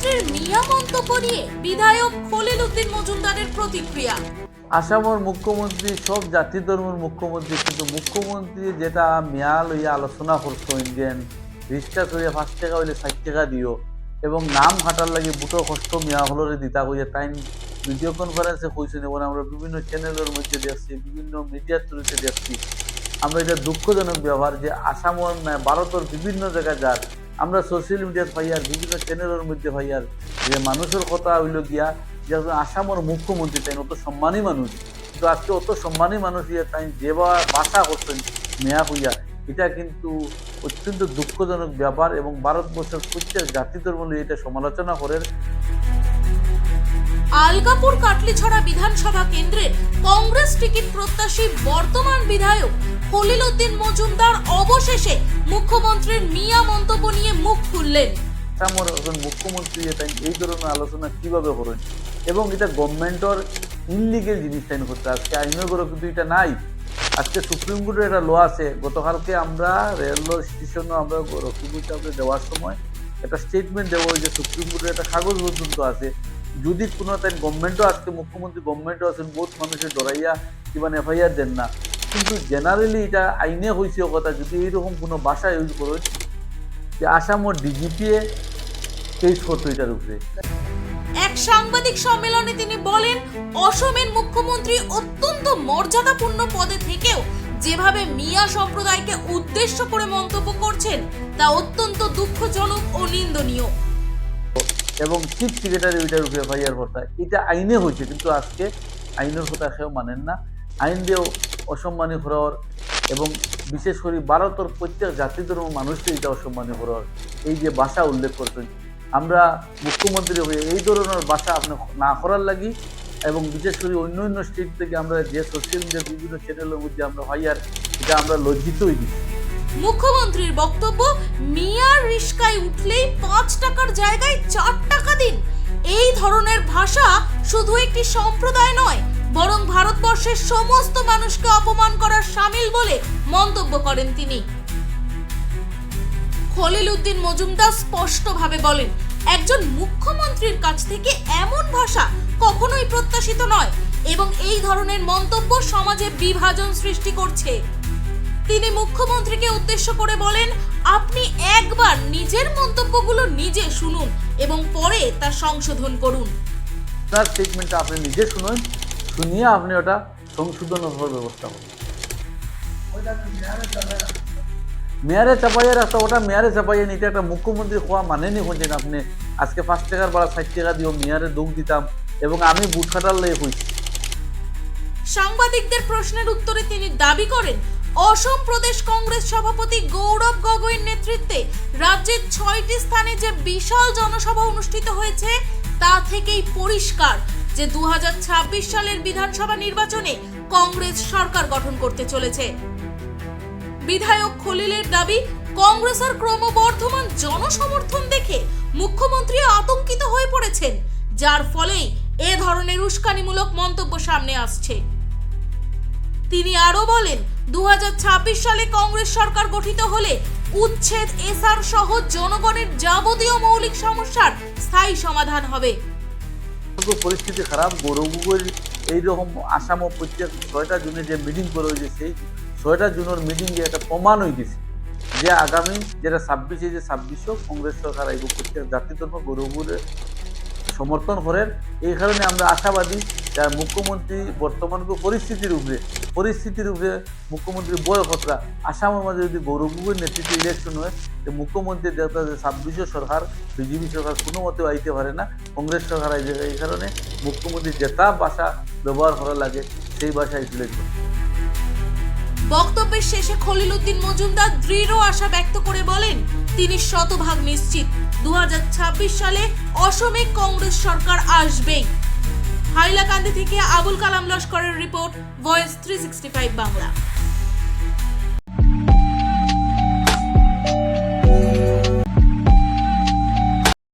মুখ্যমন্ত্রীর মিয়া মন্তব্য নিয়ে বিধায়ক খলিল উদ্দিন মজুমদারের প্রতিক্রিয়া। আসামের মুখ্যমন্ত্রী সব জাতি ধর্মের মুখ্যমন্ত্রী, কিন্তু মুখ্যমন্ত্রী যেটা মিয়া লইয়া আলোচনা করতো ইন্ডিয়ান রিস্টার্ট হইয়া 5 টাকা হইলে 60 টাকা দিও এবং নাম হাঁটার লাগে বুটো কষ্ট মিয়া হলরে দিতা হইয়া তাই ভিডিও কনফারেন্সে কইছেন এবং আমরা বিভিন্ন চ্যানেলের মধ্যে দেখছি, বিভিন্ন মিডিয়ার থ্রুতে দেখছি। আমরা এটা দুঃখজনক ব্যবহার যে আসামের ভারতের বিভিন্ন জায়গায় যার আমরা সোশ্যাল মিডিয়াত পাইয়ার বিভিন্ন চ্যানেলের মধ্যে পাইয়ার যে মানুষের কথা হইল গিয়া যে আসামের মুখ্যমন্ত্রী তাই অত সম্মানী মানুষ, কিন্তু আজকে অত সম্মানী মানুষ ইয়ে তাই যে ভাষা করছেন মেয়া হইয়া, এটা কিন্তু অত্যন্ত দুঃখজনক ব্যাপার এবং ভারতবর্ষের প্রত্যেক জাতি ধর্ম এটা সমালোচনা করেন। আলগাপুর কাটলিছড়া বিধানসভা কেন্দ্রের কংগ্রেস টিকিট প্রত্যাশী বর্তমান বিধায়ক খলিল উদ্দিন মজুমদার অবশেষে মুখ্যমন্ত্রীর মিয়া মন্তব্য নিয়ে মুখ খুললেন। আসামের একজন মুখ্যমন্ত্রী তাই এই ধরনের আলোচনা কিভাবে করেন এবং এটা গভর্নমেন্টের ইনলিগেল জিনিস তাই হচ্ছে। আজকে আইনের ঘরে কিন্তু এটা নাই। আজকে সুপ্রিম কোর্টের একটা ল আছে। গতকালকে আমরা রেল স্টেশনে আমরা রক্ষীপুর দেওয়ার সময় একটা স্টেটমেন্ট দেবো যে সুপ্রিম কোর্টের একটা কাগজ পর্যন্ত আছে, যদি কোনো তাই গভর্নমেন্টও আজকে মুখ্যমন্ত্রী গভর্নমেন্টও আছেন বহুত মানুষের ডরাইয়া কিংবা এফআইআর দেন না, কিন্তু জেনারেলি এটা আইনে হয়েছে কথা যদি এইরকম কোনো ভাষা ইউজ করেন যে আসামের ডিজিপিএ কেস করতো এটার উপরে। এক সাংবাদিক সম্মেলনে তিনি বলেন, অসমের মুখ্যমন্ত্রী অত্যন্ত মর্যাদাপূর্ণ পদে থেকেও যেভাবে মিয়া সম্প্রদায়কে উদ্দেশ্য করে মন্তব্য করছেন তা অত্যন্ত দুঃখজনক ও নিন্দনীয়। এবং চিফ সেক্রেটারি ওইটার উপরে এফআইআর করতে এটা আইনে হয়েছে, কিন্তু আজকে আইনের কথা কেউ মানেন না। আইন দিয়েও অসম্মানী হওয়ার এবং বিশেষ করে ভারতের প্রত্যেক জাতি ধর্ম মানুষকে এটা অসম্মানী হওয়ার এই যে ভাষা উল্লেখ করতেন, আমরা মুখ্যমন্ত্রী হয়ে এই ধরনের ভাষা আপনি না করার লাগি এবং বিশেষ করে অন্য অন্য স্টেট থেকে আমরা যে সোশ্যাল মিডিয়ার বিভিন্ন চ্যানেলের মধ্যে আমরা হইয়ার এটা আমরা লজ্জিতই দিই। মুখ্যমন্ত্রীর বক্তব্য, মিয়ার রিস্কায় উঠলেই 5 টাকার জায়গায় 4 টাকা দিন। এই ধরনের ভাষা শুধু একটি সম্প্রদায় নয়, বরং ভারতবর্ষের সমস্ত মানুষকে অপমান করার শামিল বলে মন্তব্য করেন তিনি। খলিল উদ্দিন মজুমদার স্পষ্টভাবে বলেন, একজন মুখ্যমন্ত্রীর কাছ থেকে এমন ভাষা কখনোই প্রত্যাশিত নয় এবং এই ধরনের মন্তব্য সমাজে বিভাজন সৃষ্টি করছে। তিনি মুখ্যমন্ত্রীকে উদ্দেশ্য করে বলেন, আপনি একবার নিজের মন্তব্যগুলো নিজে শুনুন এবং পরে তা সংশোধন করুন। তার স্টেটমেন্টটা আপনি নিজে শুনুন, শুনিয়ে আপনি ওটা সংশোধন হওয়ার ব্যবস্থা করুন। মেয়ারে চাপাইয়া রাখতে ওটা মেয়ারে চাপাইয়া নিতে একটা মুখ্যমন্ত্রী হওয়া মানেনি হচ্ছেন আপনি আজকে 5 টাকার বাড়া 60 টাকা দিয়েও মেয়ারে দুঃখ দিতাম এবং আমি বুট খাটার লেগে হয়েছি। সাংবাদিকদের প্রশ্নের উত্তরে তিনি দাবি করেন, অসম প্রদেশ কংগ্রেস সভাপতি গৌরব গগৈর নেতৃত্বে রাজ্যের 6টি স্থানে যে বিশাল জনসভা অনুষ্ঠিত হয়েছে তা থেকেই পরিষ্কার যে 2026 সালের বিধানসভা নির্বাচনে কংগ্রেস সরকার গঠন করতে চলেছে। বিধায়ক খলিলের দাবি, কংগ্রেসের ক্রমবর্ধমান জনসমর্থন দেখে মুখ্যমন্ত্রী আতঙ্কিত হয়ে পড়েছেন, যার ফলেই এ ধরনের উস্কানিমূলক মন্তব্য সামনে আসছে। তিনি আরো বলেন, 2026 সালে কংগ্রেস সরকার গঠিত হলে উচ্ছেদ, এসআর সহ জনগণের যাবতীয় মৌলিক সমস্যার স্থায়ী সমাধান হবে। পরিস্থিতি খারাপ। গৌরব গগৈ এইরকম আসাম প্রত্যেক 6টা জুনে যে মিটিং করে হয়েছে সেই 6টা জুনের মিটিংয়ে একটা প্রমাণ হয়ে গেছে যে আগামী যেটা 26 যে 26ও কংগ্রেস সরকার আইব প্রত্যেক জাতি ধর্ম গৌরবের সমর্থন করেন। এই কারণে আমরা আশাবাদী যার মুখ্যমন্ত্রী বর্তমান পরিস্থিতির উপরে মুখ্যমন্ত্রী বড় কথা আসামের মাঝে যদি গৌরব গগৈর নেতৃত্বে ইলেকশন হয় যে মুখ্যমন্ত্রী দেখা যায় 26 সরকার বিজেপি সরকার কোনো মতেও আইতে পারে না, কংগ্রেস সরকার আইতে। এই কারণে মুখ্যমন্ত্রী যেটা ভাষা ব্যবহার করা লাগে সেই ভাষা ইউটিলাইজ। বক্তব্যের শেষে খলিল উদ্দিন মজুমদার দৃঢ় আশা ব্যক্ত করে বলেন, তিনি শতভাগ নিশ্চিত 2026 সালে অসমে কংগ্রেস সরকার আসবেই। হাইলাকান্দি থেকে আবুল কালাম লস্করের রিপোর্ট, ভয়েস 365 বাংলা।